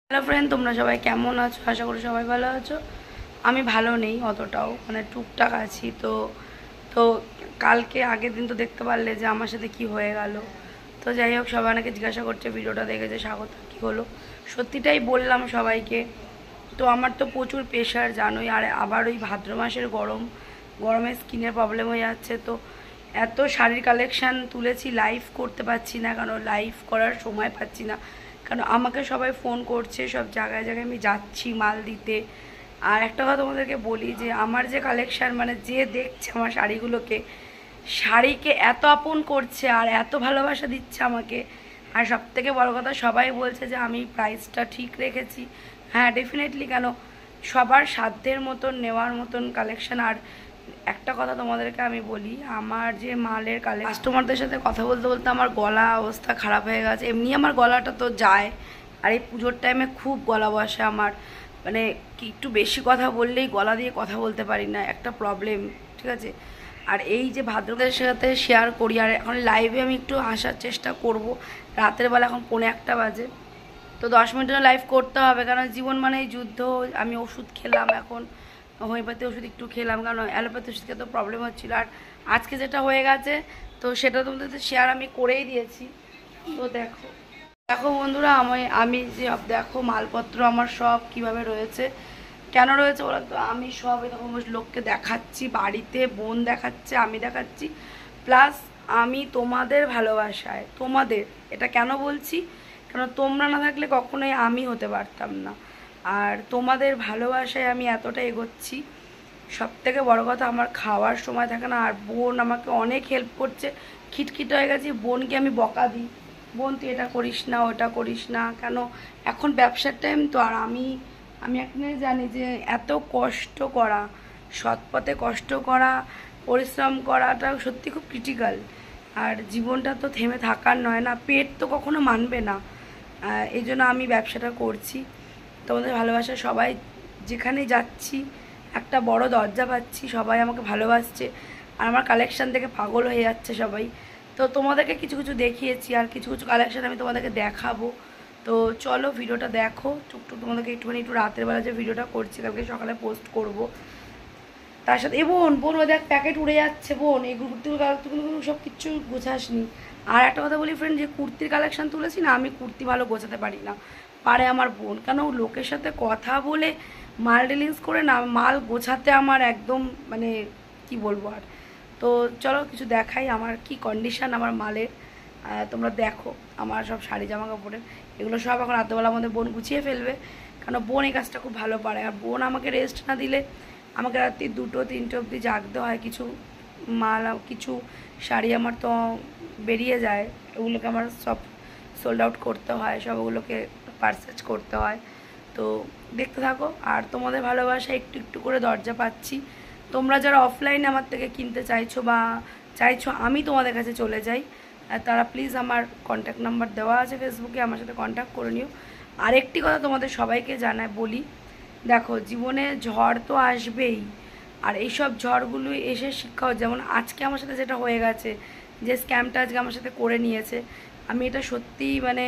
Hello friend, তোমরা সবাই কেমন আছো? আশা করি সবাই ভালো আছো। আমি ভালো নেই অতটাও, মানে টুকটাক আছি। তো তো কালকে আগের দিন তো দেখতে পারলে যে আমার সাথে কি হয়ে গেল। তো যাই হোক, সবাই অনেকে জিজ্ঞাসা করছে ভিডিওটা দেখে যে স্বাগত কী হলো। সত্যিটাই বললাম সবাইকে। তো আমার তো প্রচুর প্রেশার জানোই, আর আবার ওই ভাদ্র মাসের গরমে স্কিনের প্রবলেম হয়ে যাচ্ছে। তো এত শাড়ির কালেকশান তুলেছি, লাইভ করতে পারছি না, কারণ লাইভ করার সময় পাচ্ছি না। কারণ আমাকে সবাই ফোন করছে, সব জায়গায় জায়গায় আমি যাচ্ছি মাল দিতে। আর একটা কথা তোমাদেরকে বলি যে আমার যে কালেকশান, মানে যে দেখছে আমার শাড়িকে এত আপন করছে আর এত ভালোবাসা দিচ্ছে আমাকে। আর সবথেকে বড় কথা, সবাই বলছে যে আমি প্রাইসটা ঠিক রেখেছি। হ্যাঁ, ডেফিনেটলি। কেন, সবার সাধ্যের মতন নেওয়ার মতন কালেকশান। আর একটা কথা তোমাদেরকে আমি বলি, আমার যে মালের কাস্টমারদের সাথে কথা বলতে বলতে আমার গলা অবস্থা খারাপ হয়ে গেছে। এমনি আমার গলাটা তো যায়, আর এই পুজোর টাইমে খুব গলা বসে আমার। মানে কি, একটু বেশি কথা বললেই গলা দিয়ে কথা বলতে পারি না, একটা প্রবলেম। ঠিক আছে। আর এই যে ভাদ্রদের সাথে শেয়ার করি, আর এখন লাইভে আমি একটু আসার চেষ্টা করব। রাতের বেলা এখন 1:45 বাজে, তো 10 মিনিটের লাইভ করতে হবে, কারণ জীবন মানে এই যুদ্ধ। আমি ওষুধ খেলাম, এখন হোমিওপ্যাথি ওষুধ একটু খেলাম, কারণ অ্যালোপ্যাথি ওষুধ খেতে প্রবলেম হচ্ছিলো। আর আজকে যেটা হয়ে গেছে, তো সেটা তোমাদের শেয়ার আমি করেই দিয়েছি। তো দেখো দেখো বন্ধুরা, আমি যে দেখো মালপত্র আমার সব কিভাবে রয়েছে, কেন রয়েছে বলো তো। আমি সব এরকম লোককে দেখাচ্ছি, বাড়িতে বোন দেখাচ্ছে, আমি দেখাচ্ছি। প্লাস আমি তোমাদের ভালোবাসায়, তোমাদের এটা কেন বলছি, কারণ তোমরা না থাকলে কখনোই আমি হতে পারতাম না। আর তোমাদের ভালোবাসায় আমি এতটা এগোচ্ছি। সব থেকে বড়ো কথা, আমার খাওয়ার সময় থাকে না। আর বোন আমাকে অনেক হেল্প করছে। খিটখিট হয়ে গেছি, বোনকে আমি বকা দিই, বোন তুই এটা করিস না, ওটা করিস না। কেন, এখন ব্যবসার টাইম তো। আর আমি একটা জানি যে এত কষ্ট করা, সৎ পথে কষ্ট করা, পরিশ্রম করাটা সত্যি খুব ক্রিটিক্যাল। আর জীবনটা তো থেমে থাকার নয় না, পেট তো কখনো মানবে না। এই জন্য আমি ব্যবসাটা করছি। তোমাদের ভালোবাসা, সবাই যেখানে যাচ্ছি একটা বড় দরজা পাচ্ছি, সবাই আমাকে ভালোবাসছে। আর আমার কালেকশান দেখে পাগল হয়ে যাচ্ছে সবাই। তো তোমাদেরকে কিছু কিছু দেখিয়েছি, আর কিছু কিছু কালেকশান আমি তোমাদেরকে দেখাবো। তো চলো ভিডিওটা দেখো টুকটুক। তোমাদেরকে একটু রাতের বেলা যে ভিডিওটা করছি, কালকে সকালে পোস্ট করব। তার সাথে বোন বোন ও দেখ, প্যাকেট উড়ে যাচ্ছে বোন, এই কুর্তিগুলো সব কিচ্ছু গোছাসনি। আর একটা কথা বলি ফ্রেন্ড, যে কুর্তির কালেকশান তুলেছি না, আমি কুর্তি ভালো গোছাতে পারি না, পারে আমার বোন। কেন, লোকের সাথে কথা বলে মাল ডিলিংস করে না, মাল গোছাতে আমার একদম মানে কি বলবো আর। তো চলো কিছু দেখাই আমার কি কন্ডিশান আমার মালের। তোমরা দেখো আমার সব শাড়ি জামা কাপড়ের, এগুলো সব এখন রাতেবেলা আমাদের বোন গুছিয়ে ফেলবে, কারণ বোন এই কাজটা খুব ভালো পারে। আর বোন আমাকে রেস্ট না দিলে আমাকে রাত্রি 2-3টে অবধি জাগতে হয়। কিছু শাড়ি আমার তো বেরিয়ে যায়, ওগুলোকে আমার সব সোল্ড আউট করতে হয়, সবগুলোকে পারচেজ করতে হয়। তো দেখতে থাকো। আর তোমাদের ভালোবাসা একটু একটু করে দরজা পাচ্ছি। তোমরা যারা অফলাইনে আমার থেকে কিনতে চাইছো বা চাইছো আমি তোমাদের কাছে চলে যাই, তারা প্লিজ আমার কন্ট্যাক্ট নাম্বার দেওয়া আছে ফেসবুকে, আমার সাথে কন্ট্যাক্ট করে নিও। আরেকটি কথা তোমাদের সবাইকে বলি, দেখো জীবনে ঝড় তো আসবেই, আর এইসব ঝড়গুলো এসে শিক্ষা, যেমন আজকে আমার সাথে যেটা হয়ে গেছে, যে স্ক্যামটা আজকে আমার সাথে করে নিয়েছে, আমি এটা সত্যিই মানে,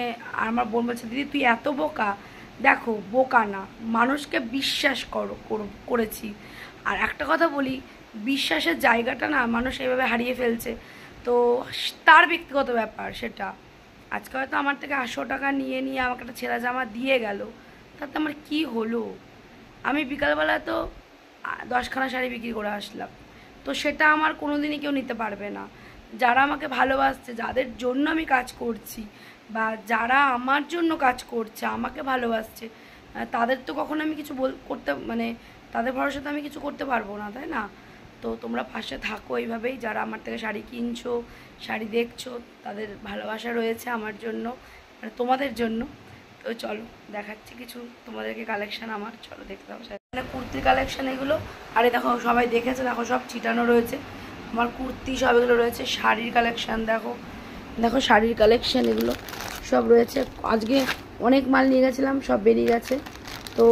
আমার বোন বলছে দিদি তুই এত বোকা। দেখো, বোকা না, মানুষকে বিশ্বাস করেছি। আর একটা কথা বলি, বিশ্বাসের জায়গাটা না মানুষ এভাবে হারিয়ে ফেলছে। তো তার ব্যক্তিগত ব্যাপার সেটা। আজকে হয়তো আমার থেকে 800 টাকা নিয়ে আমাকে একটা ছেঁড়া জামা দিয়ে গেল, তাতে আমার কি হলো? আমি বিকালবেলা তো 10খানা শাড়ি বিক্রি করে আসলাম। তো সেটা আমার কোনো দিনই কেউ নিতে পারবে না। যারা আমাকে ভালোবাসছে, যাদের জন্য আমি কাজ করছি, বা যারা আমার জন্য কাজ করছে, আমাকে ভালোবাসছে, তাদের তো কখনো আমি কিছু করতে মানে তাদের ভরসাতে আমি কিছু করতে পারবো না, তাই না? তো তোমরা পাশে থাকো এইভাবেই, যারা আমার থেকে শাড়ি কিনছো, শাড়ি দেখছো, তাদের ভালোবাসা রয়েছে আমার জন্য, মানে তোমাদের জন্য। তো চলো দেখাচ্ছি কিছু তোমাদেরকে কালেকশান আমার, চলো দেখতে পাবো। মানে কুর্তির কালেকশান এগুলো। আরে দেখো, সবাই দেখেছে, দেখো সব ছিটানো রয়েছে আমার কুর্তি, সব এগুলো রয়েছে। শাড়ির কালেকশান দেখো, দেখো শাড়ির কালেকশান এগুলো সব রয়েছে। আজকে অনেক মাল নিয়ে গেছিলাম, সব বেরিয়ে গেছে। তো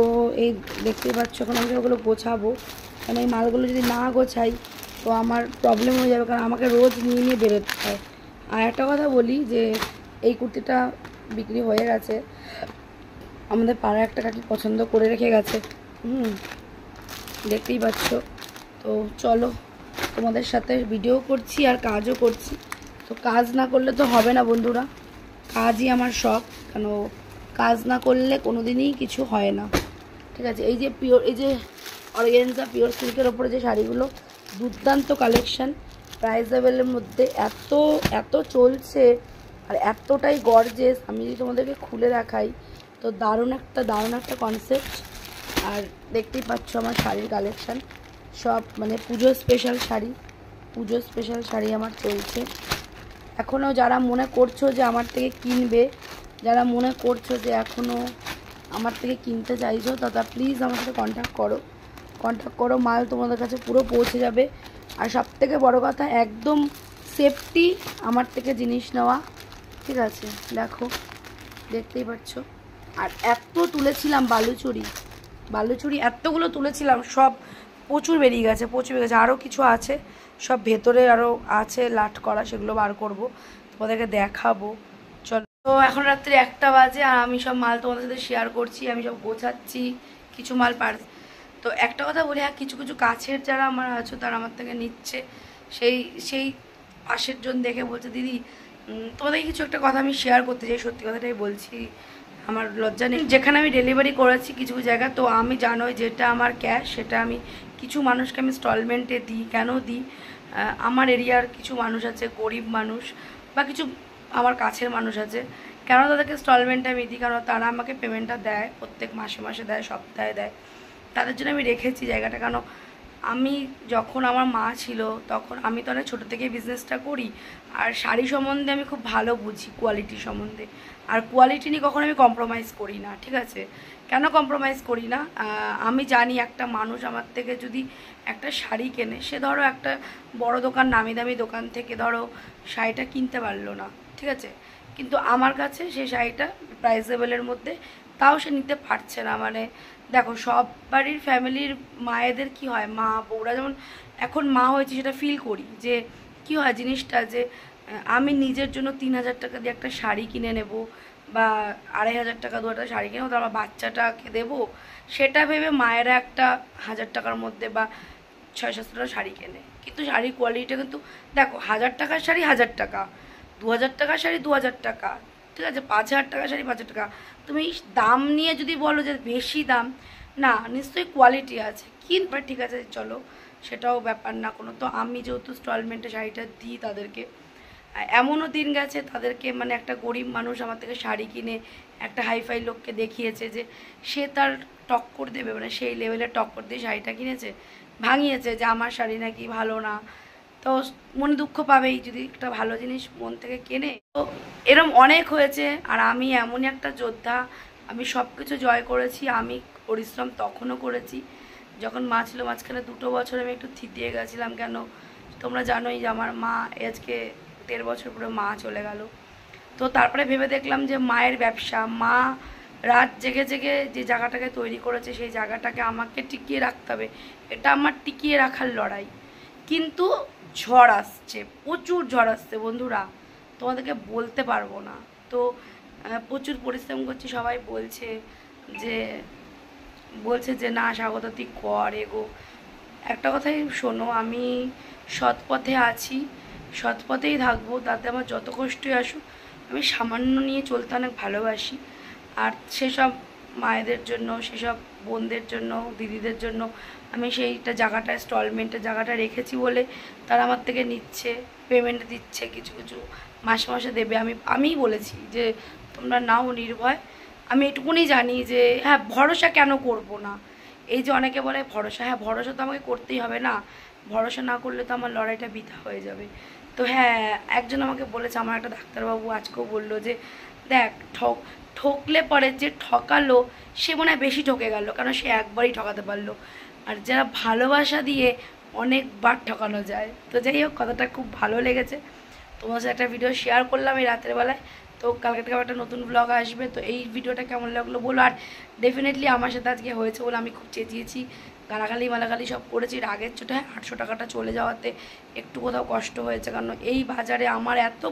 এই দেখতেই পাচ্ছ, এখন আমি ওগুলো গোছাবো, কারণ এই মালগুলো যদি না গোছাই তো আমার প্রবলেম হয়ে যাবে, কারণ আমাকে রোজ নিয়ে বেরোতে হয়। আর একটা কথা বলি যে এই কুর্তিটা বিক্রি হয়ে গেছে, আমাদের পাড়া একটা কাকি পছন্দ করে রেখে গেছে, দেখতেই পাচ্ছ। তো চলো, তোমাদের সাথে ভিডিও করছি আর কাজও করছি। তো কাজ না করলে তো হবে না বন্ধুরা, কাজই আমার শখ, কেন কাজ না করলে কোনো দিনই কিছু হয় না, ঠিক আছে। এই যে পিওর, এই যে অর্গানজা পিওর সিল্কের ওপরে যে শাড়িগুলো, দুর্দান্ত কালেকশান, প্রাইজেবলের মধ্যে এত এত চলছে আর এতটাই গর্জেস। আমি যদি তোমাদেরকে খুলে দেখাই তো দারুণ একটা কনসেপ্ট। আর দেখতেই পাচ্ছ আমার শাড়ির কালেকশান সব মানে পুজো স্পেশাল শাড়ি আমার চলছে। এখনও যারা মনে করছো যে আমার থেকে কিনবে, যারা মনে করছো যে এখনও আমার থেকে কিনতে চাইছো, দাদা প্লিজ আমার সাথে কন্ট্যাক্ট করো, মাল তোমাদের কাছে পুরো পৌঁছে যাবে। আর সবথেকে বড় কথা, একদম সেফটি আমার থেকে জিনিস নেওয়া, ঠিক আছে। দেখো, দেখতেই পাচ্ছ। আর এত তুলেছিলাম বালুচুরি এতগুলো তুলেছিলাম, সব প্রচুর বেরিয়ে গেছে। আরও কিছু আছে, সব ভেতরে আরও আছে লাট করা, সেগুলো বার করব, তোমাদেরকে দেখাবো। চলো, তো এখন রাত্রি 1টা বাজে আর আমি সব মাল তোমাদের সাথে শেয়ার করছি, আমি সব গোছাচ্ছি, কিছু মাল তো একটা কথা বলি, হ্যাঁ কিছু কিছু কাছের যারা আমার আছো তারা আমার থেকে নিচ্ছে, সেই পাশের জন দেখে বলছে দিদি তোমাদেরকে কিছু একটা কথা আমি শেয়ার করতে চাই, সত্যি কথাটাই বলছি, আমার লজ্জা নেই। যেখানে আমি ডেলিভারি করেছি কিছু জায়গা, তো আমি জানোই যেটা আমার ক্যাশ সেটা আমি কিছু মানুষকে আমি ইনস্টলমেন্টে দিই। কেন দিই, আমার এরিয়ার কিছু মানুষ আছে, গরিব মানুষ বা কিছু আমার কাছের মানুষ আছে, কেন তাদেরকে ইনস্টলমেন্টে আমি দিই, কারণ তারা আমাকে পেমেন্টটা দেয়, প্রত্যেক মাসে দেয়, সপ্তাহে দেয়। তাদের জন্য আমি রেখেছি জায়গাটা। কেন, আমি যখন আমার মা ছিল তখন আমি তো অনেক ছোটো থেকেই বিজনেসটা করি, আর শাড়ি সম্বন্ধে আমি খুব ভালো বুঝি, কোয়ালিটি সম্বন্ধে। আর কোয়ালিটি নিয়ে কখনো আমি কম্প্রোমাইজ করি না, ঠিক আছে। কেন কম্প্রোমাইজ করি না, আমি জানি একটা মানুষ আমার থেকে যদি একটা শাড়ি কেনে, সে ধরো একটা বড় দোকান, নামি দামি দোকান থেকে ধরো শাড়িটা কিনতে পারলো না, ঠিক আছে, কিন্তু আমার কাছে সেই শাড়িটা প্রাইজেবলের মধ্যে, তাও সে নিতে পারছে না। মানে দেখো, সব বাড়ির ফ্যামিলির মায়েদের কি হয়, মা বউরা যেমন এখন মা হয়েছে সেটা ফিল করি, যে কি হয় জিনিসটা, যে আমি নিজের জন্য 3,000 টাকা দিয়ে একটা শাড়ি কিনে নেব, বা 2,500 টাকা 2,000 শাড়ি কিনে তারপর বাচ্চাটাকে দেবো, সেটা ভেবে মায়েরা একটা 1,000 টাকার মধ্যে বা 600-700 টাকা শাড়ি কেনে। কিন্তু শাড়ির কোয়ালিটিটা কিন্তু দেখো, 1,000 টাকার শাড়ি 1,000 টাকা, 2,000 টাকার শাড়ি 2,000 টাকা, ঠিক আছে, 5,000 টাকার শাড়ি 5,000 টাকা। তুমি দাম নিয়ে যদি বলো যে বেশি দাম, না, নিশ্চয়ই কোয়ালিটি আছে, কিন্তু ঠিক আছে চলো, সেটাও ব্যাপার না কোনো। তো আমি যেহেতু ইনস্টলমেন্টে শাড়িটা দিই তাদেরকে, এমনও দিন গেছে তাদেরকে, মানে একটা গরিব মানুষ আমার থেকে শাড়ি কিনে একটা হাইফাই লোককে দেখিয়েছে যে সে তার টক্কর দেবে, মানে সেই লেভেলের টক্কর দিয়ে শাড়িটা কিনেছে, ভাঙিয়েছে যে আমার শাড়ি নাকি ভালো না। তো মনে দুঃখ পাবেই যদি একটা ভালো জিনিস মন থেকে কেনে। তো এরম অনেক হয়েছে, আর আমি এমনই একটা যোদ্ধা, আমি সব কিছু জয় করেছি। আমি পরিশ্রম তখনও করেছি যখন মা ছিল, মাঝখানে 2 বছর আমি একটু থিতিয়ে গেছিলাম। কেন, তোমরা জানোই যে আমার মা আজকে 1.5 বছর পরে মা চলে গেল। তো তারপরে ভেবে দেখলাম যে মায়ের ব্যবসা, মা রাত জেগে জেগে যে জায়গাটাকে তৈরি করেছে সেই জায়গাটাকে আমাকে টিকিয়ে রাখতে হবে, এটা আমার টিকিয়ে রাখার লড়াই। কিন্তু ঝড় আসছে, প্রচুর ঝড় আসছে বন্ধুরা, তোমাদেরকে বলতে পারবো না। তো প্রচুর পরিশ্রম করছি, সবাই বলছে যে না স্বাগত তুই কর, এগো। একটা কথাই শোনো, আমি সৎ পথে আছি, সৎ পথেই থাকবো, তাতে আমার যত কষ্টই আসুক, আমি সামান্য নিয়ে চলতে অনেক ভালোবাসি। আর সেসব মায়েদের জন্য, সেসব বোনদের জন্য, দিদিদের জন্য আমি সেইটা জায়গাটা, ইনস্টলমেন্টের জায়গাটা রেখেছি বলে তারা আমার থেকে নিচ্ছে, পেমেন্ট দিচ্ছে, কিছু কিছু মাসে দেবে। আমিই বলেছি যে তোমরা নাও নির্ভয়। আমি এটুকুনি জানি যে হ্যাঁ, ভরসা কেন করব না। এই যে অনেকে বলে ভরসা, হ্যাঁ ভরসা তো আমাকে করতেই হবে না, ভরসা না করলে তো আমার লড়াইটা বৃথা হয়ে যাবে। তো হ্যাঁ, একজন আমাকে বলেছে, আমার একটা ডাক্তারবাবু আজকেও বললো যে দেখ, ঠকলে পরে যে ঠকালো সে মনে হয় বেশি ঠকে গেল, কারণ সে একবারই ঠকাতে পারলো, আর যারা ভালোবাসা দিয়ে অনেকবার ঠকানো যায়। তো যাই হোক, কথাটা খুব ভালো লেগেছে, তোমার সাথে একটা ভিডিও শেয়ার করলাম এই রাতের বেলায়। তো কালকে থেকে একটা নতুন ব্লগ আসবে। তো এই ভিডিওটা কেমন লাগলো বলো। আর ডেফিনেটলি আমার সাথে আজকে হয়েছে বলে আমি খুব চেঁচিয়েছি, গালাগালি মালাগালি সব করেছি রাগের চোটে। 800 টাকাটা চলে যাওয়াতে একটু কোথাও কষ্ট হয়েছে, কারণ এই বাজারে আমার এত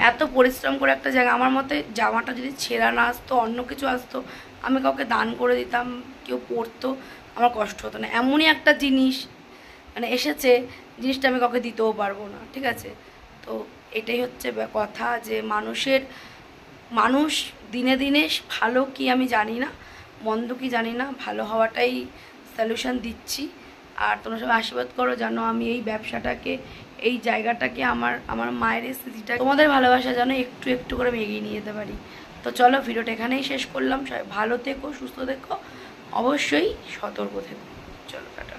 এত পরিশ্রম করে একটা জায়গা, আমার মতে জামাটা যদি ছেঁড়া না আসতো, অন্য কিছু আসতো, আমি কাউকে দান করে দিতাম, কেউ পরতো, আমার কষ্ট হতো না। এমনই একটা জিনিস মানে এসেছে, জিনিসটা আমি কাউকে দিতেও পারবো না, ঠিক আছে? তো এটাই হচ্ছে কথা, যে মানুষ দিনে দিনে ভালো কি আমি জানি না, মন্দ কি জানি না, ভালো হওয়াটাই সলিউশন দিচ্ছি। আর তোমরা সবাই আশীর্বাদ করো যেন আমি এই ব্যবসাটাকে, এই জায়গাটাকে, আমার মায়ের স্মৃতিটা, তোমাদের ভালোবাসা যেন একটু একটু করে আমি এগিয়ে নিয়ে যেতে পারি। তো চলো, ভিডিওটা এখানেই শেষ করলাম। সবাই ভালো থেকো, সুস্থ থেকো, অবশ্যই সতর্ক থেকো। চলো টাটা।